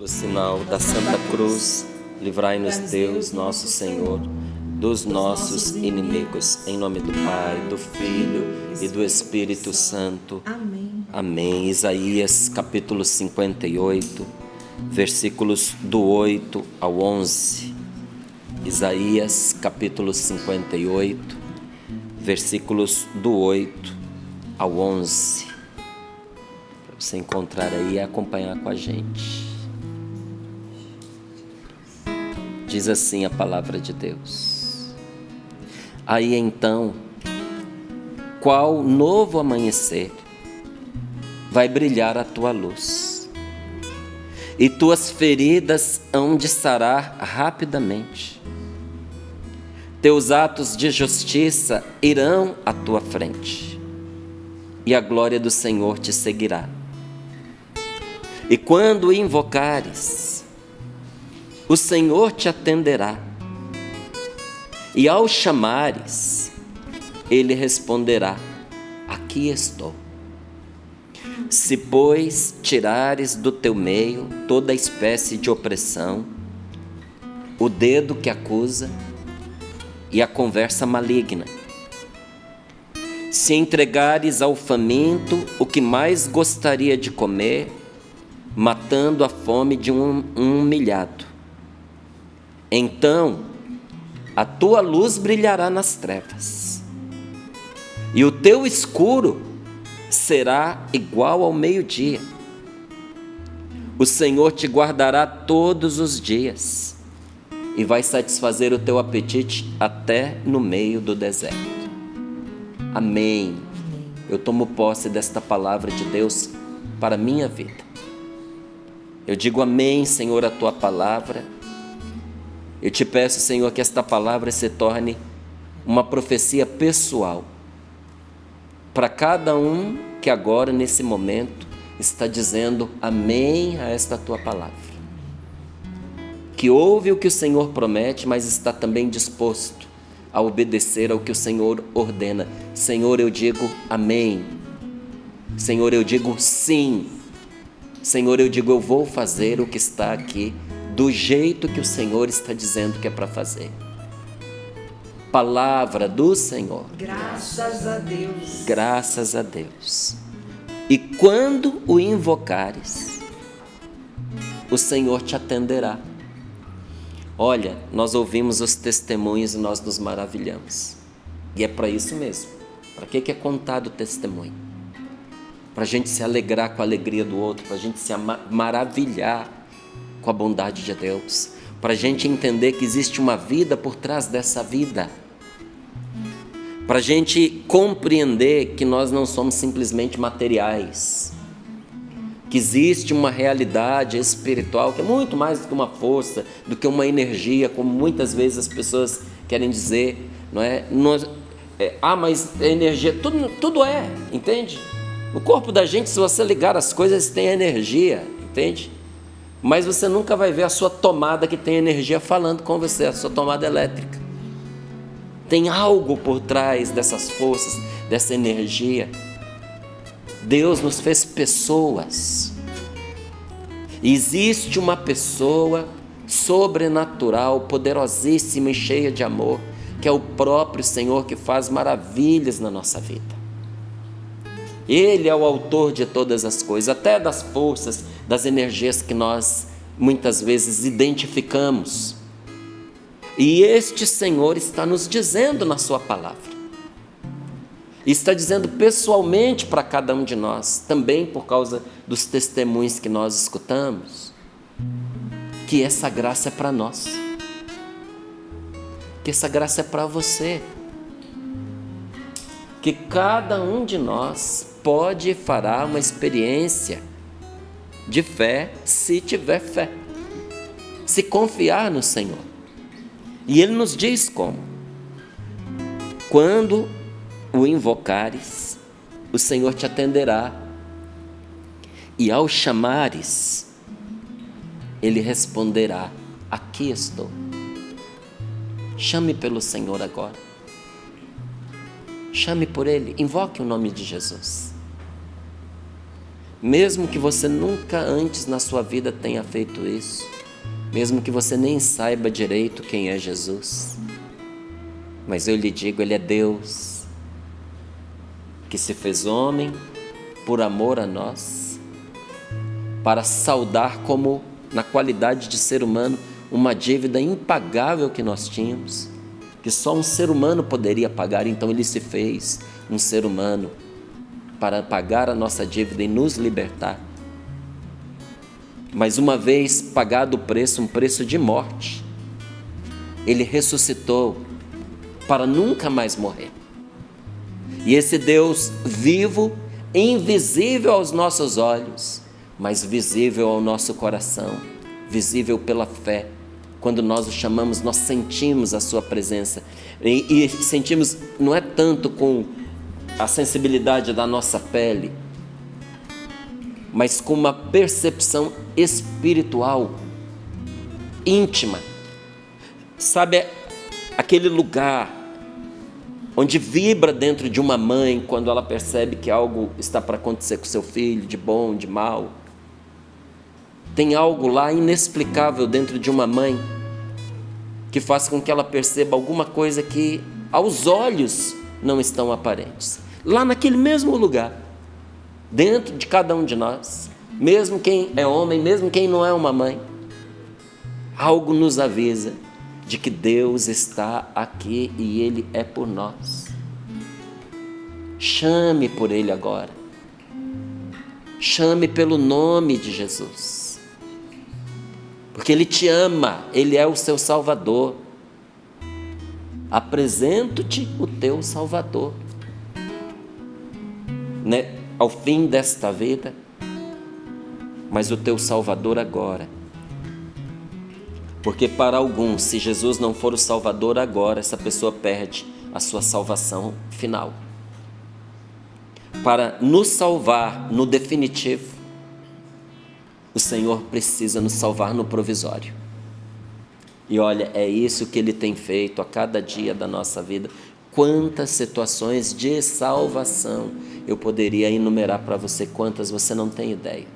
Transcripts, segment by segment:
Pelo sinal da Santa Cruz, livrai-nos Deus, nosso Senhor, dos nossos inimigos. Em nome do Pai, do Filho e do Espírito Santo. Amém. Amém. Isaías capítulo 58, versículos do 8 ao 11. Isaías capítulo 58, versículos do 8 ao 11. Para você encontrar aí e acompanhar com a gente. Diz assim a palavra de Deus: aí então, qual novo amanhecer vai brilhar a tua luz, e tuas feridas hão de sarar rapidamente. Teus atos de justiça irão à tua frente, e a glória do Senhor te seguirá. E quando o invocares, o Senhor te atenderá, e ao chamares, Ele responderá: aqui estou. Se, pois, tirares do teu meio toda espécie de opressão, o dedo que acusa e a conversa maligna, se entregares ao faminto o que mais gostaria de comer, matando a fome de um humilhado, então a tua luz brilhará nas trevas, e o teu escuro será igual ao meio-dia. O Senhor te guardará todos os dias e vai satisfazer o teu apetite até no meio do deserto. Amém. Eu tomo posse desta palavra de Deus para a minha vida. Eu digo amém, Senhor, a tua palavra. Eu te peço, Senhor, que esta palavra se torne uma profecia pessoal para cada um que agora, nesse momento, está dizendo amém a esta tua palavra. Que ouve o que o Senhor promete, mas está também disposto a obedecer ao que o Senhor ordena. Senhor, eu digo amém. Senhor, eu digo sim. Senhor, eu digo eu vou fazer o que está aqui do jeito que o Senhor está dizendo que é para fazer. Palavra do Senhor. Graças a Deus. Graças a Deus. E quando o invocares, o Senhor te atenderá. Olha, nós ouvimos os testemunhos e nós nos maravilhamos. E é para isso mesmo. Para que é contado o testemunho? Para a gente se alegrar com a alegria do outro, para a gente se maravilhar com a bondade de Deus, para a gente entender que existe uma vida por trás dessa vida, para a gente compreender que nós não somos simplesmente materiais, que existe uma realidade espiritual que é muito mais do que uma força, do que uma energia, como muitas vezes as pessoas querem dizer, não é? Mas a energia, tudo é, entende? No corpo da gente, se você ligar as coisas, tem energia, entende? Mas você nunca vai ver a sua tomada que tem energia falando com você, a sua tomada elétrica. Tem algo por trás dessas forças, dessa energia. Deus nos fez pessoas. Existe uma pessoa sobrenatural, poderosíssima e cheia de amor, que é o próprio Senhor, que faz maravilhas na nossa vida. Ele é o autor de todas as coisas, até das forças, das energias que nós muitas vezes identificamos. E este Senhor está nos dizendo na sua palavra. E está dizendo pessoalmente para cada um de nós, também por causa dos testemunhos que nós escutamos, que essa graça é para nós. Que essa graça é para você. Que cada um de nós pode e fará uma experiência de fé, se tiver fé, se confiar no Senhor. E Ele nos diz como: quando o invocares, o Senhor te atenderá, e ao chamares, Ele responderá: aqui estou. Chame pelo Senhor agora. Chame por Ele, invoque o nome de Jesus. Mesmo que você nunca antes na sua vida tenha feito isso, mesmo que você nem saiba direito quem é Jesus, mas eu lhe digo, Ele é Deus, que se fez homem por amor a nós, para saldar como na qualidade de ser humano uma dívida impagável que nós tínhamos, que só um ser humano poderia pagar. Então Ele se fez um ser humano para pagar a nossa dívida e nos libertar. Mas uma vez pagado o preço, um preço de morte, Ele ressuscitou para nunca mais morrer. E esse Deus vivo, invisível aos nossos olhos, mas visível ao nosso coração, visível pela fé. Quando nós o chamamos, nós sentimos a sua presença. E sentimos, não é tanto com a sensibilidade da nossa pele, mas com uma percepção espiritual, íntima. Sabe, aquele lugar onde vibra dentro de uma mãe quando ela percebe que algo está para acontecer com seu filho, de bom, de mal. Tem algo lá inexplicável dentro de uma mãe que faz com que ela perceba alguma coisa que aos olhos não estão aparentes. Lá naquele mesmo lugar, dentro de cada um de nós, mesmo quem é homem, mesmo quem não é uma mãe, algo nos avisa de que Deus está aqui e Ele é por nós. Chame por Ele agora. Chame pelo nome de Jesus. Porque Ele te ama, Ele é o seu Salvador. Apresento-te o teu Salvador. Né? Ao fim desta vida, mas o teu Salvador agora. Porque para alguns, se Jesus não for o Salvador agora, essa pessoa perde a sua salvação final. Para nos salvar no definitivo, o Senhor precisa nos salvar no provisório. E olha, é isso que Ele tem feito a cada dia da nossa vida. Quantas situações de salvação eu poderia enumerar para você, quantas você não tem ideia.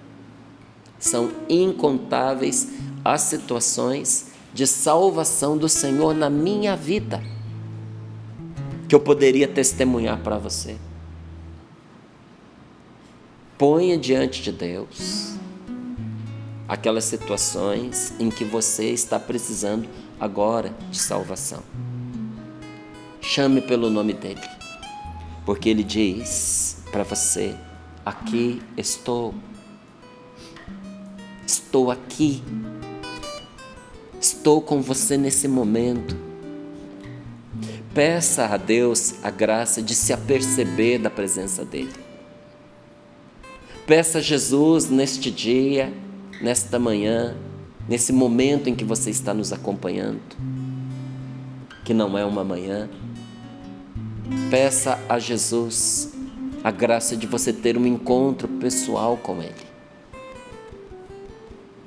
São incontáveis as situações de salvação do Senhor na minha vida, que eu poderia testemunhar para você. Ponha diante de Deus aquelas situações em que você está precisando agora de salvação. Chame pelo nome dEle, porque Ele diz para você: aqui estou. Estou aqui. Estou com você nesse momento. Peça a Deus a graça de se aperceber da presença dEle. Peça a Jesus neste dia, nesta manhã, nesse momento em que você está nos acompanhando, que não é uma manhã. Peça a Jesus a graça de você ter um encontro pessoal com Ele.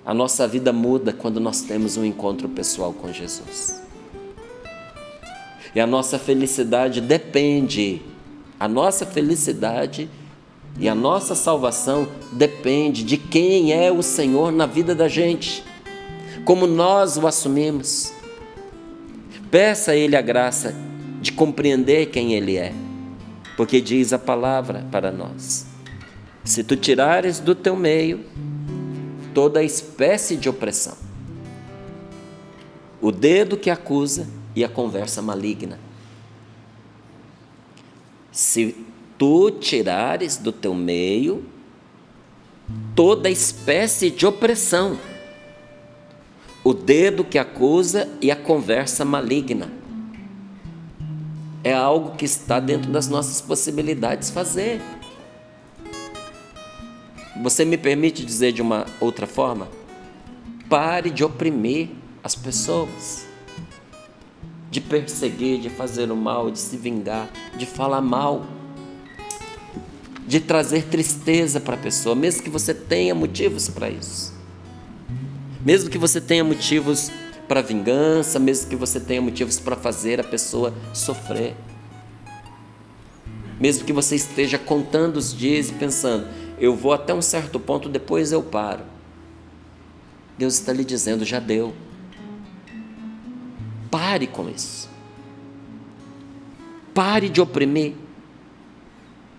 A nossa vida muda quando nós temos um encontro pessoal com Jesus. E a nossa felicidade depende, a nossa felicidade e a nossa salvação depende de quem é o Senhor na vida da gente, como nós o assumimos. Peça a Ele a graça de compreender quem Ele é, porque diz a palavra para nós: se tu tirares do teu meio toda espécie de opressão, o dedo que acusa e a conversa maligna. Se tu tirares do teu meio toda espécie de opressão, o dedo que acusa e a conversa maligna. É algo que está dentro das nossas possibilidades fazer. Você me permite dizer de uma outra forma? Pare de oprimir as pessoas, de perseguir, de fazer o mal, de se vingar, de falar mal, de trazer tristeza para a pessoa, mesmo que você tenha motivos para isso. Mesmo que você tenha motivos para vingança, mesmo que você tenha motivos para fazer a pessoa sofrer. Mesmo que você esteja contando os dias e pensando: eu vou até um certo ponto, depois eu paro. Deus está lhe dizendo, já deu. Pare com isso. Pare de oprimir.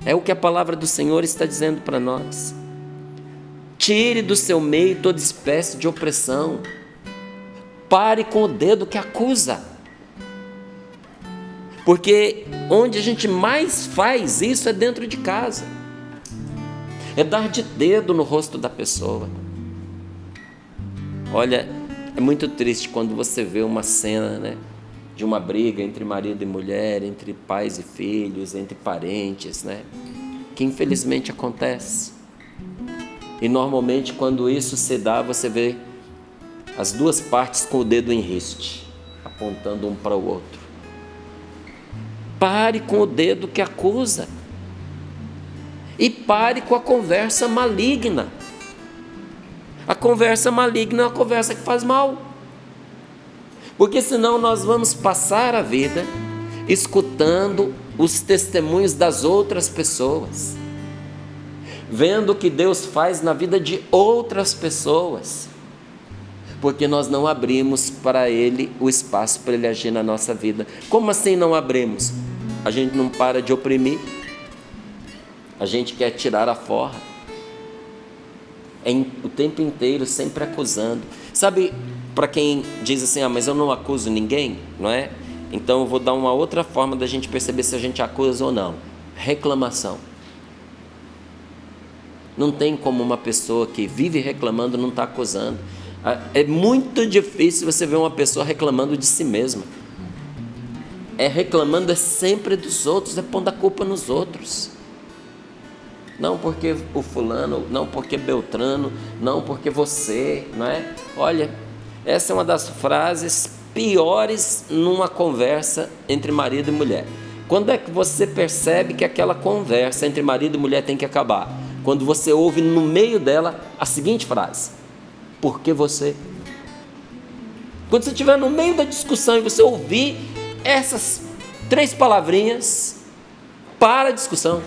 É o que a palavra do Senhor está dizendo para nós. Tire do seu meio toda espécie de opressão. Pare com o dedo que acusa. Porque onde a gente mais faz isso é dentro de casa. É dar de dedo no rosto da pessoa. Olha, é muito triste quando você vê uma cena, né, de uma briga entre marido e mulher, entre pais e filhos, entre parentes, né, que infelizmente acontece. E normalmente quando isso se dá, você vê as duas partes com o dedo em riste, apontando um para o outro. Pare com o dedo que acusa. E pare com a conversa maligna. A conversa maligna é uma conversa que faz mal. Porque senão nós vamos passar a vida escutando os testemunhos das outras pessoas, vendo o que Deus faz na vida de outras pessoas, porque nós não abrimos para Ele o espaço para Ele agir na nossa vida. Como assim não abrimos? A gente não para de oprimir, a gente quer tirar a forra, o tempo inteiro sempre acusando. Sabe, para quem diz assim, mas eu não acuso ninguém, não é? Então eu vou dar uma outra forma da gente perceber se a gente acusa ou não. Reclamação. Não tem como uma pessoa que vive reclamando não estar acusando. É muito difícil você ver uma pessoa reclamando de si mesma. Reclamando sempre dos outros, pondo a culpa nos outros. Não porque o fulano, não porque Beltrano, não porque você, não é? Olha, essa é uma das frases piores numa conversa entre marido e mulher. Quando é que você percebe que aquela conversa entre marido e mulher tem que acabar? Quando você ouve no meio dela a seguinte frase: por que você? Quando você estiver no meio da discussão e você ouvir essas 3 palavrinhas, para a discussão.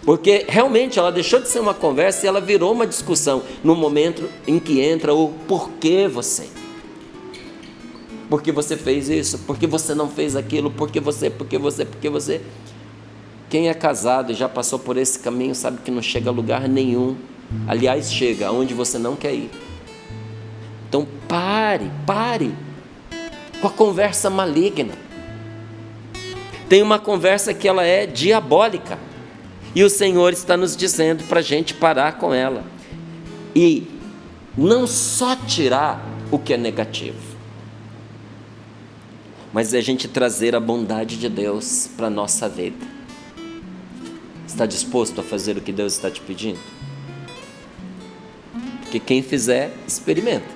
Porque realmente ela deixou de ser uma conversa e ela virou uma discussão no momento em que entra o porquê você. Porque você fez isso, porque você não fez aquilo, porque você. Quem é casado e já passou por esse caminho sabe que não chega a lugar nenhum. Aliás, chega aonde você não quer ir. Então pare com a conversa maligna. Tem uma conversa que ela é diabólica. E o Senhor está nos dizendo para a gente parar com ela. E não só tirar o que é negativo, mas a gente trazer a bondade de Deus para a nossa vida. Está disposto a fazer o que Deus está te pedindo? Porque quem fizer, experimenta.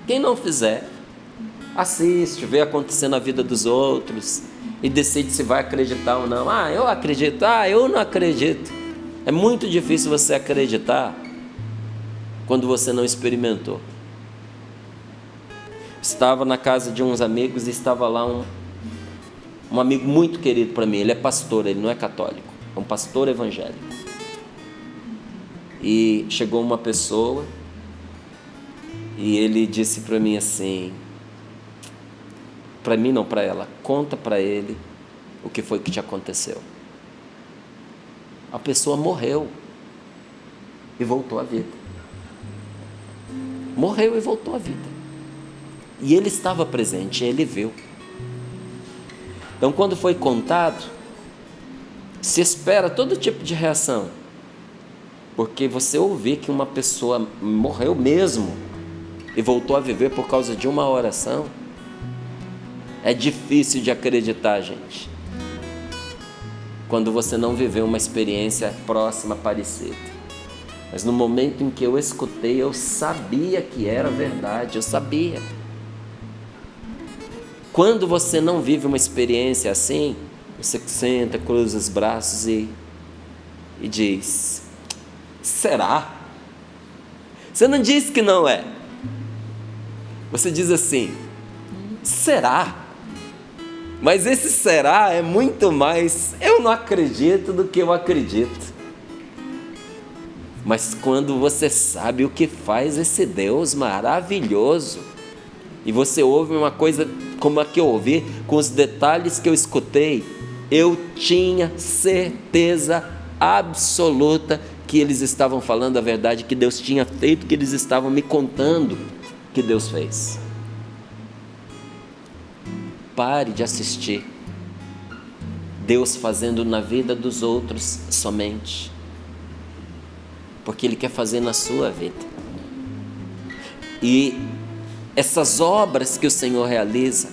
Quem não fizer, assiste, vê acontecer na vida dos outros e decide se vai acreditar ou não. Eu acredito, eu não acredito. É muito difícil você acreditar quando você não experimentou. Estava na casa de uns amigos e estava lá um amigo muito querido para mim. Ele é pastor, ele não é católico, é um pastor evangélico. E chegou uma pessoa e ele disse para mim assim, para mim não, para ela: conta para ele o que foi que te aconteceu. A pessoa morreu e voltou à vida. Morreu e voltou à vida. E ele estava presente, ele viu. Então, quando foi contado, se espera todo tipo de reação, porque você ouvir que uma pessoa morreu mesmo e voltou a viver por causa de uma oração, é difícil de acreditar, gente, quando você não viveu uma experiência próxima, parecida. Mas no momento em que eu escutei, eu sabia que era verdade, eu sabia. Quando você não vive uma experiência assim, você senta, cruza os braços e diz: será? Você não diz que não é. Você diz assim: será? Mas esse será é muito mais eu não acredito do que eu acredito. Mas quando você sabe o que faz esse Deus maravilhoso, e você ouve uma coisa como a que eu ouvi, com os detalhes que eu escutei, eu tinha certeza absoluta que eles estavam falando a verdade, que Deus tinha feito, que eles estavam me contando que Deus fez. Pare de assistir Deus fazendo na vida dos outros somente, porque Ele quer fazer na sua vida. E essas obras que o Senhor realiza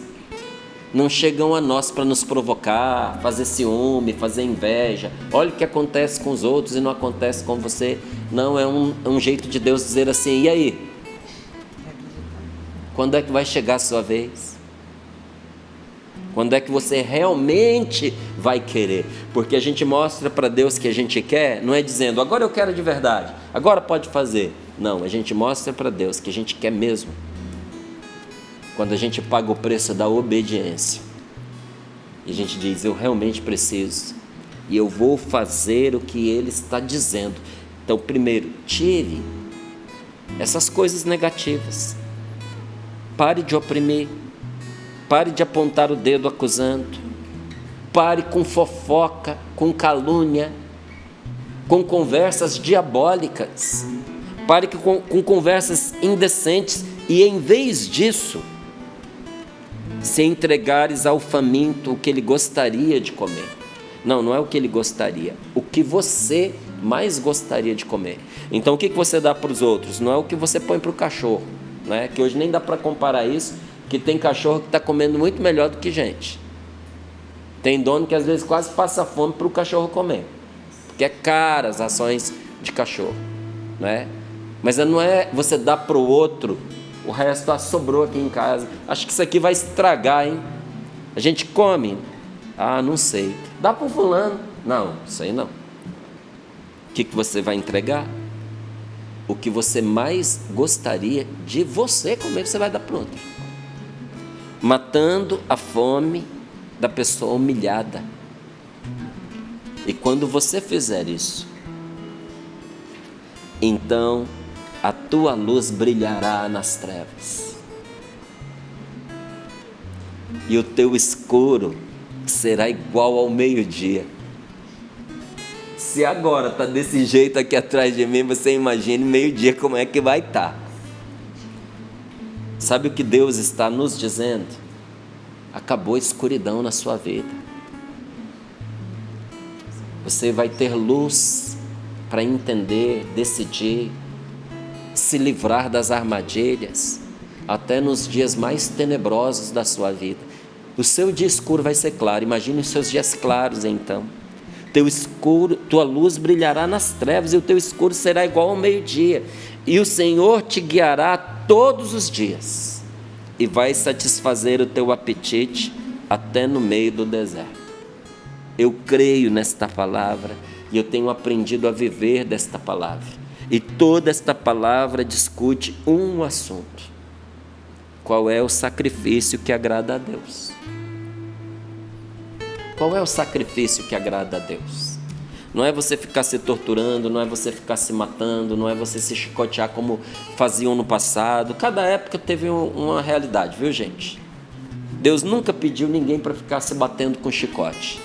não chegam a nós para nos provocar, fazer ciúme, fazer inveja. Olha o que acontece com os outros e não acontece com você. Não, é um jeito de Deus dizer assim: e aí? Quando é que vai chegar a sua vez? Quando é que você realmente vai querer? Porque a gente mostra para Deus que a gente quer, não é dizendo, agora eu quero de verdade, agora pode fazer. Não, a gente mostra para Deus que a gente quer mesmo. Quando a gente paga o preço da obediência. E a gente diz, eu realmente preciso. E eu vou fazer o que Ele está dizendo. Então, primeiro, tire essas coisas negativas. Pare de oprimir. Pare de apontar o dedo acusando. Pare com fofoca, com calúnia, com conversas diabólicas. Pare com conversas indecentes. E em vez disso, se entregares ao faminto o que ele gostaria de comer. Não, não é o que ele gostaria, o que você mais gostaria de comer. Então o que você dá para os outros? Não é o que você põe para o cachorro, né? Que hoje nem dá para comparar isso, que tem cachorro que está comendo muito melhor do que gente. Tem dono que às vezes quase passa fome para o cachorro comer, porque é caro as rações de cachorro, né? Mas não é você dar para o outro, o resto sobrou aqui em casa, acho que isso aqui vai estragar, hein? A gente come, não sei, dá para o fulano, não, isso aí não. O que você vai entregar? O que você mais gostaria de você comer, você vai dar para o outro, matando a fome da pessoa humilhada. E quando você fizer isso, então a tua luz brilhará nas trevas, e o teu escuro será igual ao meio-dia. Se agora está desse jeito aqui atrás de mim, você imagine meio-dia como é que vai estar. Sabe o que Deus está nos dizendo? Acabou a escuridão na sua vida. Você vai ter luz para entender, decidir, se livrar das armadilhas, até nos dias mais tenebrosos da sua vida. O seu dia escuro vai ser claro. Imagine os seus dias claros então. Tua luz brilhará nas trevas, e o teu escuro será igual ao meio-dia. E o Senhor te guiará todos os dias, e vai satisfazer o teu apetite até no meio do deserto. Eu creio nesta palavra, e eu tenho aprendido a viver desta palavra. E toda esta palavra discute um assunto: qual é o sacrifício que agrada a Deus? Qual é o sacrifício que agrada a Deus? Não é você ficar se torturando, não é você ficar se matando, não é você se chicotear como faziam no passado. Cada época teve uma realidade, viu, gente? Deus nunca pediu ninguém para ficar se batendo com chicote.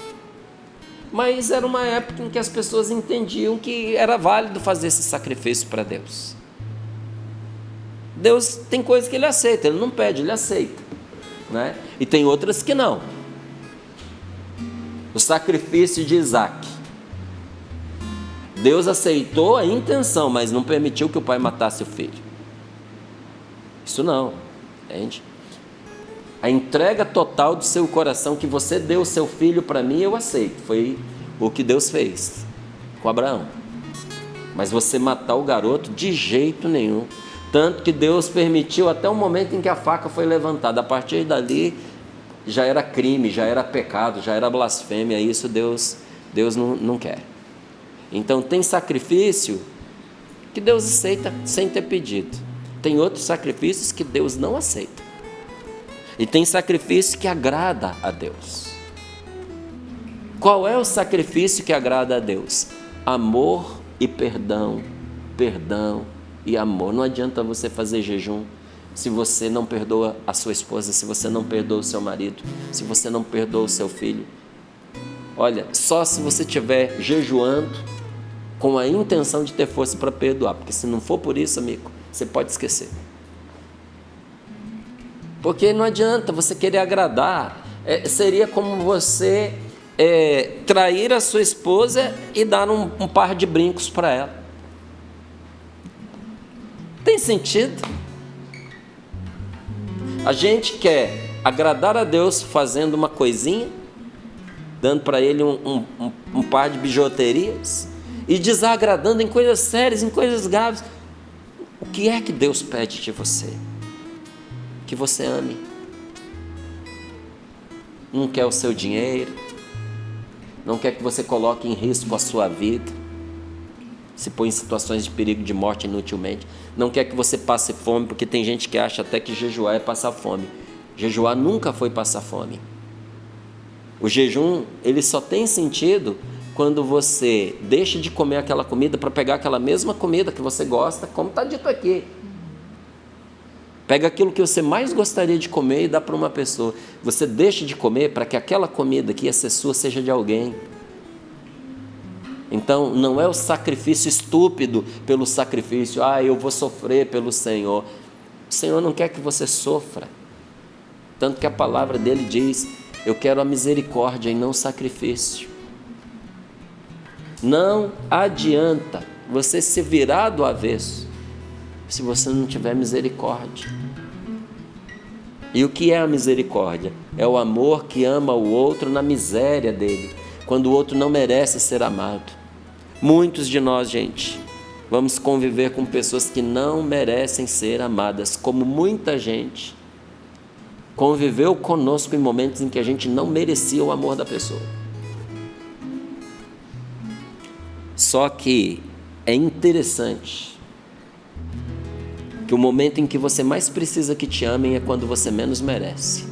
Mas era uma época em que as pessoas entendiam que era válido fazer esse sacrifício para Deus. Deus tem coisas que Ele aceita, Ele não pede, Ele aceita, né? E tem outras que não. O sacrifício de Isaac, Deus aceitou a intenção, mas não permitiu que o pai matasse o filho. Isso não, entende? A entrega total do seu coração, que você deu o seu filho para mim, eu aceito. Foi o que Deus fez com Abraão. Mas você matar o garoto, de jeito nenhum. Tanto que Deus permitiu até o momento em que a faca foi levantada. A partir dali já era crime, já era pecado, já era blasfêmia. Isso Deus não quer. Então tem sacrifício que Deus aceita sem ter pedido. Tem outros sacrifícios que Deus não aceita. E tem sacrifício que agrada a Deus. Qual é o sacrifício que agrada a Deus? Amor e perdão perdão e amor. Não adianta você fazer jejum se você não perdoa a sua esposa, se você não perdoa o seu marido, se você não perdoa o seu filho. Olha, só se você estiver jejuando com a intenção de ter força para perdoar, porque se não for por isso, amigo, você pode esquecer. Porque não adianta você querer agradar, seria como você trair a sua esposa e dar um par de brincos para ela. Tem sentido? A gente quer agradar a Deus fazendo uma coisinha, dando para Ele um par de bijuterias, e desagradando em coisas sérias, em coisas graves. O que é que Deus pede de você? Que você ame. Não quer o seu dinheiro, não quer que você coloque em risco a sua vida, se põe em situações de perigo de morte inutilmente, não quer que você passe fome, porque tem gente que acha até que jejuar é passar fome. Jejuar nunca foi passar fome. O jejum, ele só tem sentido quando você deixa de comer aquela comida para pegar aquela mesma comida que você gosta, como está dito aqui. Pega aquilo que você mais gostaria de comer e dá para uma pessoa. Você deixa de comer para que aquela comida que ia ser sua seja de alguém. Então, não é o sacrifício estúpido pelo sacrifício. Eu vou sofrer pelo Senhor. O Senhor não quer que você sofra. Tanto que a palavra dele diz: eu quero a misericórdia e não o sacrifício. Não adianta você se virar do avesso se você não tiver misericórdia. E o que é a misericórdia? É o amor que ama o outro na miséria dele, quando o outro não merece ser amado. Muitos de nós, gente, vamos conviver com pessoas que não merecem ser amadas, como muita gente conviveu conosco em momentos em que a gente não merecia o amor da pessoa. Só que é interessante que o momento em que você mais precisa que te amem é quando você menos merece.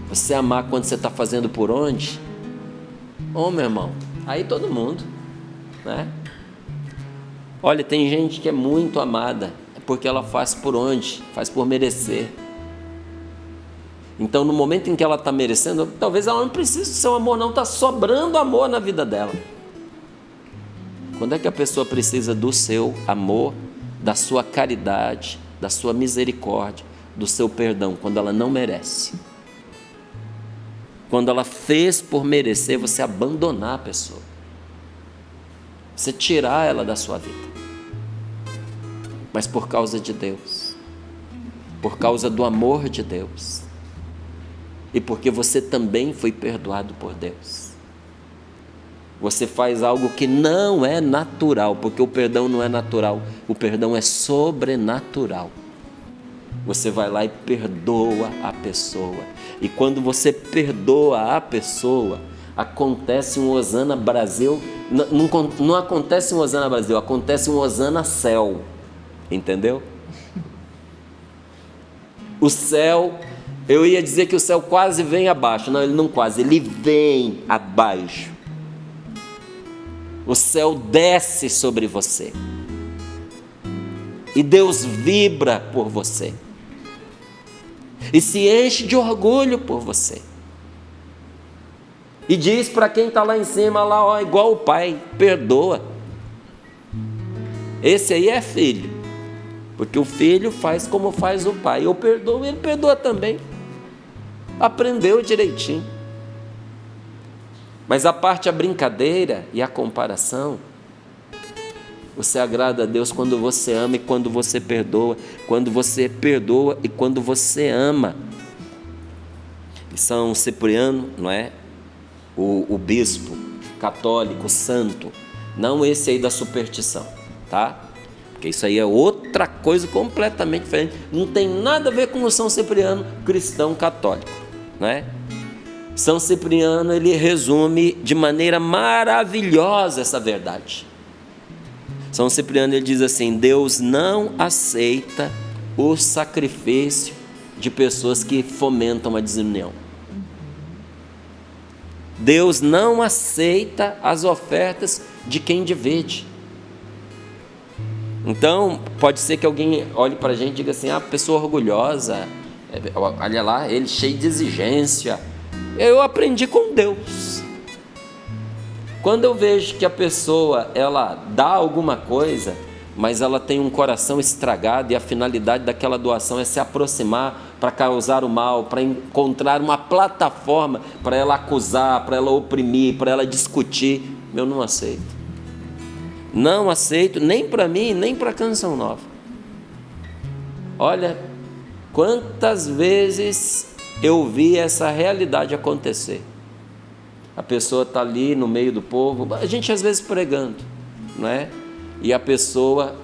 Você amar quando você está fazendo por onde? Meu irmão, aí todo mundo, né? Olha, tem gente que é muito amada, porque ela faz por onde? Faz por merecer. Então, no momento em que ela está merecendo, talvez ela não precise do seu amor, não, está sobrando amor na vida dela. Quando é que a pessoa precisa do seu amor, da sua caridade, da sua misericórdia, do seu perdão? Quando ela não merece. Quando ela fez por merecer, você abandonar a pessoa. Você tirar ela da sua vida. Mas por causa de Deus. Por causa do amor de Deus. E porque você também foi perdoado por Deus. Você faz algo que não é natural, porque o perdão não é natural, o perdão é sobrenatural. Você vai lá e perdoa a pessoa. E quando você perdoa a pessoa, acontece um Hosana Brasil, não acontece um Hosana Brasil, acontece um Hosana Céu. Entendeu? O céu, eu ia dizer que o céu quase vem abaixo. Não, ele não quase, ele vem abaixo. O céu desce sobre você. E Deus vibra por você. E se enche de orgulho por você. E diz para quem está lá em cima, lá, igual o pai, perdoa. Esse aí é filho. Porque o filho faz como faz o pai. Eu perdoo, ele perdoa também. Aprendeu direitinho. Mas a parte, a brincadeira e a comparação, você agrada a Deus quando você ama e quando você perdoa, quando você perdoa e quando você ama. E São Cipriano, não é? O bispo católico, santo, não esse aí da superstição, tá? Porque isso aí é outra coisa completamente diferente, não tem nada a ver com o São Cipriano cristão católico, não é? São Cipriano, ele resume de maneira maravilhosa essa verdade. São Cipriano, ele diz assim: Deus não aceita o sacrifício de pessoas que fomentam a desunião. Deus não aceita as ofertas de quem divide. Então, pode ser que alguém olhe para a gente e diga assim, pessoa orgulhosa, olha lá, ele cheio de exigência. Eu aprendi com Deus. Quando eu vejo que a pessoa, ela dá alguma coisa, mas ela tem um coração estragado e a finalidade daquela doação é se aproximar para causar o mal, para encontrar uma plataforma para ela acusar, para ela oprimir, para ela discutir, eu não aceito. Não aceito, nem para mim, nem para a Canção Nova. Olha, quantas vezes eu vi essa realidade acontecer. A pessoa está ali no meio do povo, a gente às vezes pregando, não é? E a pessoa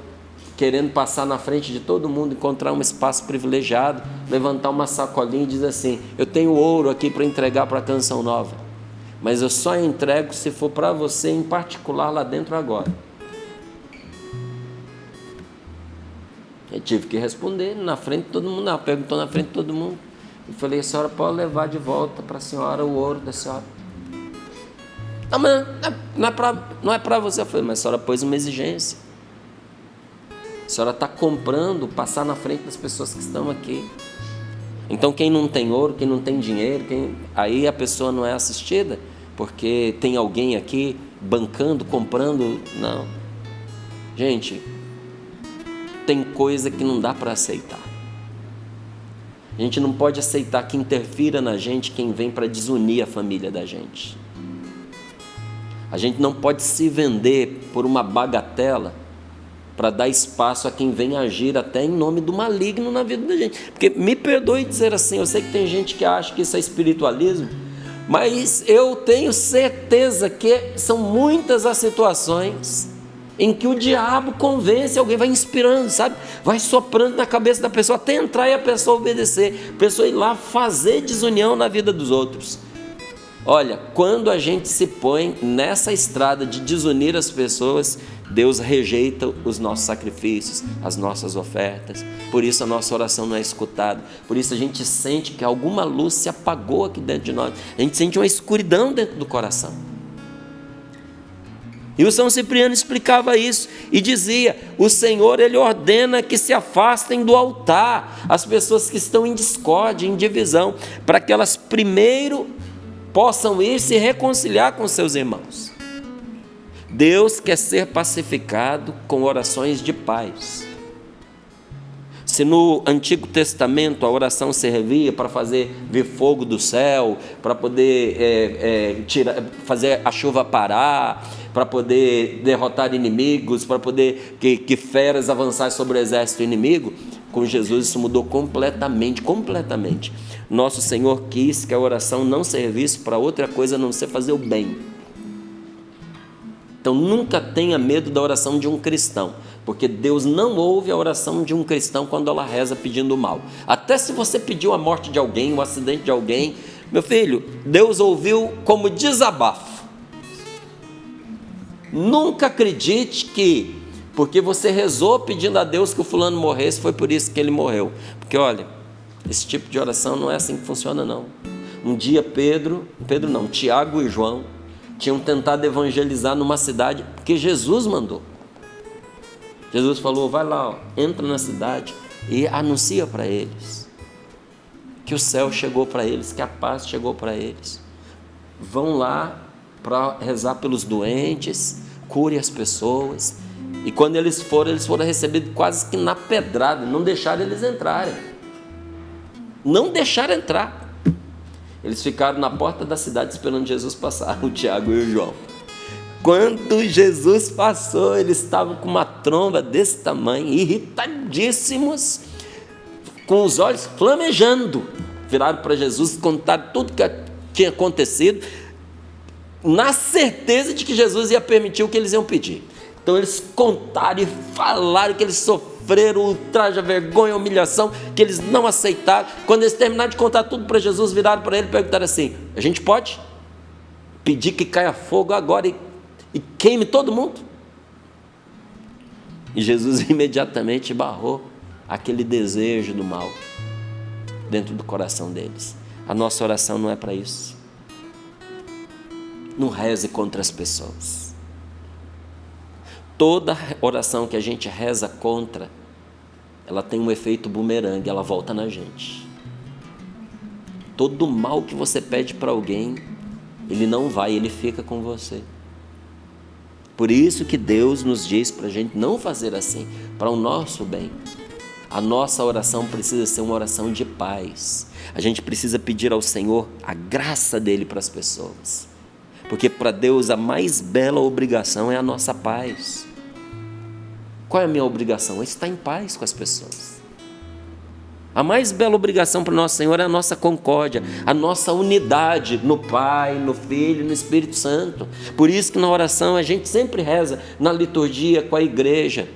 querendo passar na frente de todo mundo, encontrar um espaço privilegiado, levantar uma sacolinha e dizer assim, eu tenho ouro aqui para entregar para a Canção Nova, mas eu só entrego se for para você em particular lá dentro agora. Eu tive que responder na frente de todo mundo, ela perguntou na frente de todo mundo. Eu falei, a senhora pode levar de volta para a senhora o ouro da senhora. Não, mas não é para você. Eu falei, mas a senhora pôs uma exigência. A senhora está comprando passar na frente das pessoas que estão aqui. Então quem não tem ouro, quem não tem dinheiro, aí a pessoa não é assistida, porque tem alguém aqui bancando, comprando. Não. Gente, tem coisa que não dá para aceitar. A gente não pode aceitar que interfira na gente quem vem para desunir a família da gente. A gente não pode se vender por uma bagatela para dar espaço a quem vem agir até em nome do maligno na vida da gente. Porque me perdoe dizer assim, eu sei que tem gente que acha que isso é espiritualismo, mas eu tenho certeza que são muitas as situações em que o diabo convence alguém, vai inspirando, sabe? Vai soprando na cabeça da pessoa até entrar e a pessoa obedecer, a pessoa ir lá fazer desunião na vida dos outros. Olha, quando a gente se põe nessa estrada de desunir as pessoas, Deus rejeita os nossos sacrifícios, as nossas ofertas. Por isso a nossa oração não é escutada. Por isso a gente sente que alguma luz se apagou aqui dentro de nós. A gente sente uma escuridão dentro do coração. E o São Cipriano explicava isso e dizia, o Senhor, Ele ordena que se afastem do altar as pessoas que estão em discórdia, em divisão, para que elas primeiro possam ir se reconciliar com seus irmãos. Deus quer ser pacificado com orações de paz. Se no Antigo Testamento a oração servia para fazer vir fogo do céu, para poder fazer a chuva parar, para poder derrotar inimigos, para poder que feras avançassem sobre o exército inimigo, com Jesus isso mudou completamente. Nosso Senhor quis que a oração não servisse para outra coisa a não ser fazer o bem. Então nunca tenha medo da oração de um cristão, porque Deus não ouve a oração de um cristão quando ela reza pedindo o mal. Até se você pediu a morte de alguém, o acidente de alguém, meu filho, Deus ouviu como desabafo. Nunca acredite que, porque você rezou pedindo a Deus que o fulano morresse, foi por isso que ele morreu. Porque olha, esse tipo de oração não é assim que funciona não. Um dia Tiago e João tinham tentado evangelizar numa cidade que Jesus mandou. Jesus falou, vai lá, entra na cidade e anuncia para eles que o céu chegou para eles, que a paz chegou para eles. Vão lá para rezar pelos doentes, cure as pessoas. E quando eles foram recebidos quase que na pedrada, não deixaram eles entrarem. Não deixaram entrar. Eles ficaram na porta da cidade esperando Jesus passar, o Tiago e o João. Quando Jesus passou, eles estavam com uma tromba desse tamanho, irritadíssimos, com os olhos flamejando. Viraram para Jesus, contaram tudo que tinha acontecido, na certeza de que Jesus ia permitir o que eles iam pedir. Então eles contaram e falaram que eles sofreram ultraje, a vergonha, a humilhação, que eles não aceitaram. Quando eles terminaram de contar tudo para Jesus, viraram para ele e perguntaram assim, a gente pode pedir que caia fogo agora e queime todo mundo? E Jesus imediatamente barrou aquele desejo do mal dentro do coração deles. A nossa oração não é para isso. Não reze contra as pessoas. toda oração que a gente reza contra, ela tem um efeito bumerangue, ela volta na gente. Todo mal que você pede para alguém, ele não vai, ele fica com você. Por isso que Deus nos diz para a gente não fazer assim, para o nosso bem. A nossa oração precisa ser uma oração de paz. A gente precisa pedir ao Senhor a graça dele para as pessoas. Porque para Deus a mais bela obrigação é a nossa paz. Qual é a minha obrigação? É estar em paz com as pessoas. A mais bela obrigação para o nosso Senhor é a nossa concórdia, a nossa unidade no Pai, no Filho e no Espírito Santo. Por isso que na oração a gente sempre reza na liturgia com a igreja.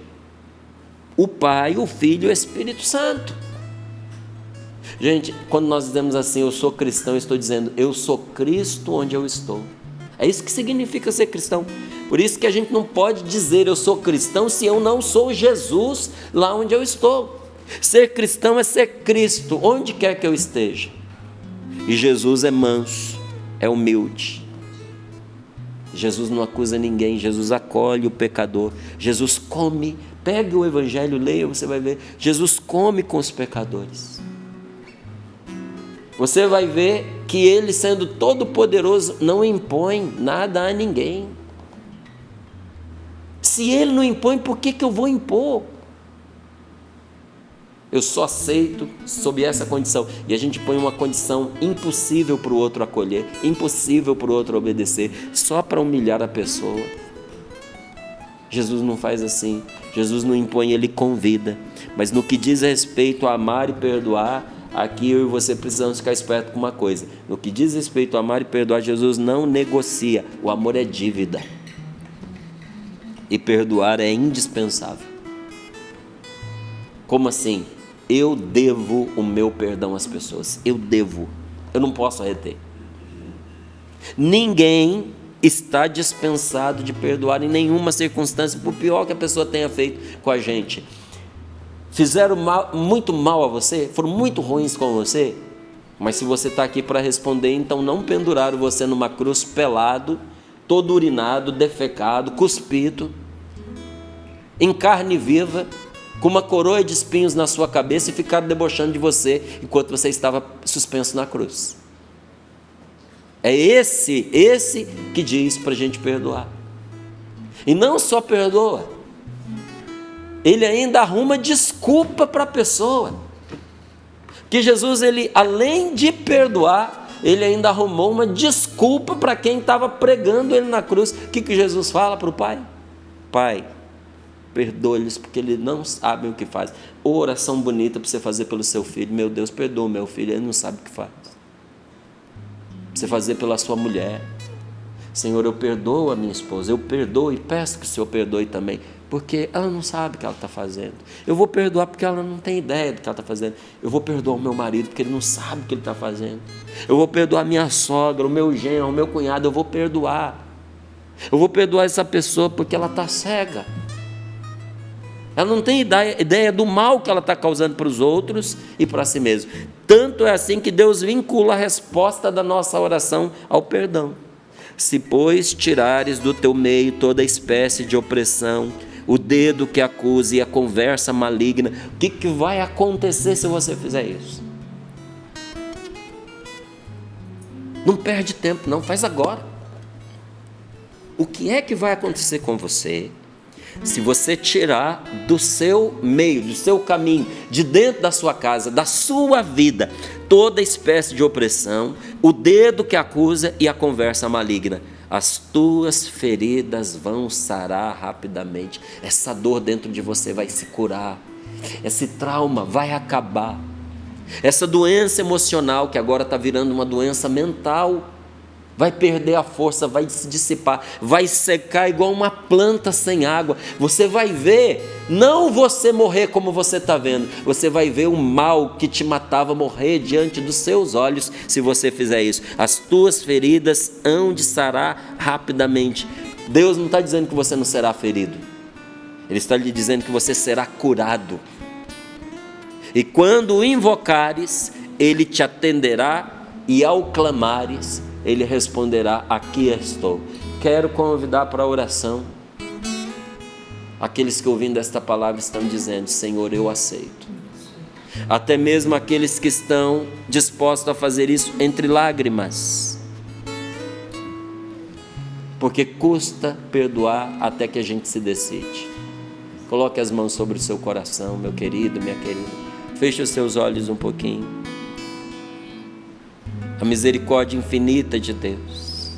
O Pai, o Filho e o Espírito Santo. Gente, quando nós dizemos assim, eu sou cristão, eu estou dizendo, eu sou Cristo onde eu estou. É isso que significa ser cristão. Por isso que a gente não pode dizer eu sou cristão se eu não sou Jesus lá onde eu estou. Ser cristão é ser Cristo onde quer que eu esteja. E Jesus é manso, é humilde. Jesus não acusa ninguém, Jesus acolhe o pecador. Jesus come, pegue o evangelho, leia, você vai ver. Jesus come com os pecadores. Você vai ver que ele, sendo todo poderoso, não impõe nada a ninguém. Se ele não impõe, por que eu vou impor? Eu só aceito sob essa condição. E a gente põe uma condição impossível para o outro acolher, impossível para o outro obedecer, só para humilhar a pessoa. Jesus não faz assim. Jesus não impõe, ele convida. Mas no que diz respeito a amar e perdoar, aqui eu e você precisamos ficar esperto com uma coisa. No que diz respeito a amar e perdoar, Jesus não negocia. O amor é dívida. E perdoar é indispensável. Como assim? Eu devo o meu perdão às pessoas. Eu devo. Eu não posso reter. Ninguém está dispensado de perdoar em nenhuma circunstância, por pior que a pessoa tenha feito com a gente. Fizeram muito mal a você, foram muito ruins com você, mas se você está aqui para responder, então não penduraram você numa cruz pelado, todo urinado, defecado, cuspido, em carne viva, com uma coroa de espinhos na sua cabeça e ficaram debochando de você enquanto você estava suspenso na cruz. É esse que diz para a gente perdoar. E não só perdoa, ele ainda arruma desculpa para a pessoa. Que Jesus, ele, além de perdoar, ele ainda arrumou uma desculpa para quem estava pregando ele na cruz. O que Jesus fala para o Pai? Pai, perdoa-lhes porque eles não sabem o que fazem. Oração bonita para você fazer pelo seu filho. Meu Deus, perdoa o meu filho, ele não sabe o que faz. Você fazer pela sua mulher. Senhor, eu perdoo a minha esposa, eu perdoo e peço que o Senhor perdoe também, porque ela não sabe o que ela está fazendo. Eu vou perdoar porque ela não tem ideia do que ela está fazendo. Eu vou perdoar o meu marido porque ele não sabe o que ele está fazendo. Eu vou perdoar a minha sogra, o meu genro, o meu cunhado, eu vou perdoar. Eu vou perdoar essa pessoa porque ela está cega. Ela não tem ideia do mal que ela está causando para os outros e para si mesma. Tanto é assim que Deus vincula a resposta da nossa oração ao perdão. Se, pois, tirares do teu meio toda espécie de opressão, o dedo que acusa e a conversa maligna, o que vai acontecer se você fizer isso? Não perde tempo não, faz agora. O que é que vai acontecer com você se você tirar do seu meio, do seu caminho, de dentro da sua casa, da sua vida, toda espécie de opressão, o dedo que acusa e a conversa maligna? As tuas feridas vão sarar rapidamente. Essa dor dentro de você vai se curar. Esse trauma vai acabar. Essa doença emocional que agora está virando uma doença mental vai perder a força, vai se dissipar, vai secar igual uma planta sem água. Você vai ver, não você morrer como você está vendo, você vai ver o mal que te matava morrer diante dos seus olhos se você fizer isso. As tuas feridas hão de sarar rapidamente. Deus não está dizendo que você não será ferido, Ele está lhe dizendo que você será curado. E quando o invocares, Ele te atenderá, e ao clamares, Ele responderá: aqui estou. Quero convidar para a oração. aqueles que ouvindo esta palavra estão dizendo: Senhor, eu aceito. Até mesmo aqueles que estão dispostos a fazer isso entre lágrimas, porque custa perdoar até que a gente se decide. Coloque as mãos sobre o seu coração, meu querido, minha querida. Feche os seus olhos um pouquinho. A misericórdia infinita de Deus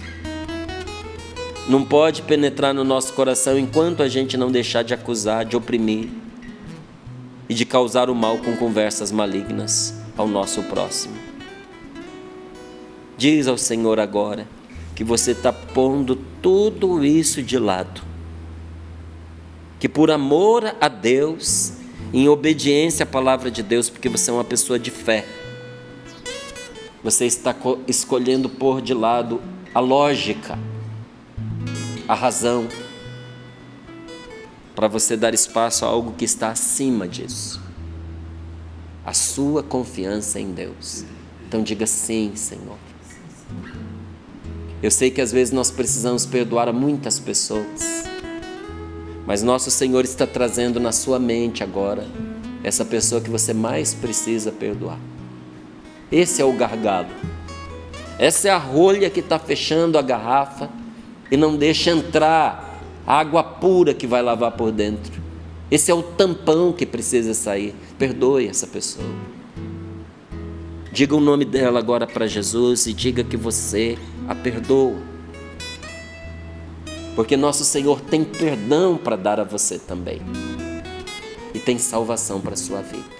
não pode penetrar no nosso coração enquanto a gente não deixar de acusar, de oprimir e de causar o mal com conversas malignas ao nosso próximo. Diz ao Senhor agora que você está pondo tudo isso de lado, que por amor a Deus, em obediência à palavra de Deus, porque você é uma pessoa de fé, você está escolhendo pôr de lado a lógica, a razão, para você dar espaço a algo que está acima disso, a sua confiança em Deus. Então diga: sim, Senhor. Eu sei que às vezes nós precisamos perdoar a muitas pessoas, mas nosso Senhor está trazendo na sua mente agora essa pessoa que você mais precisa perdoar. Esse é o gargalo, essa é a rolha que está fechando a garrafa e não deixa entrar a água pura que vai lavar por dentro. Esse é o tampão que precisa sair. Perdoe essa pessoa. Diga o nome dela agora para Jesus e diga que você a perdoa, porque nosso Senhor tem perdão para dar a você também, e tem salvação para a sua vida.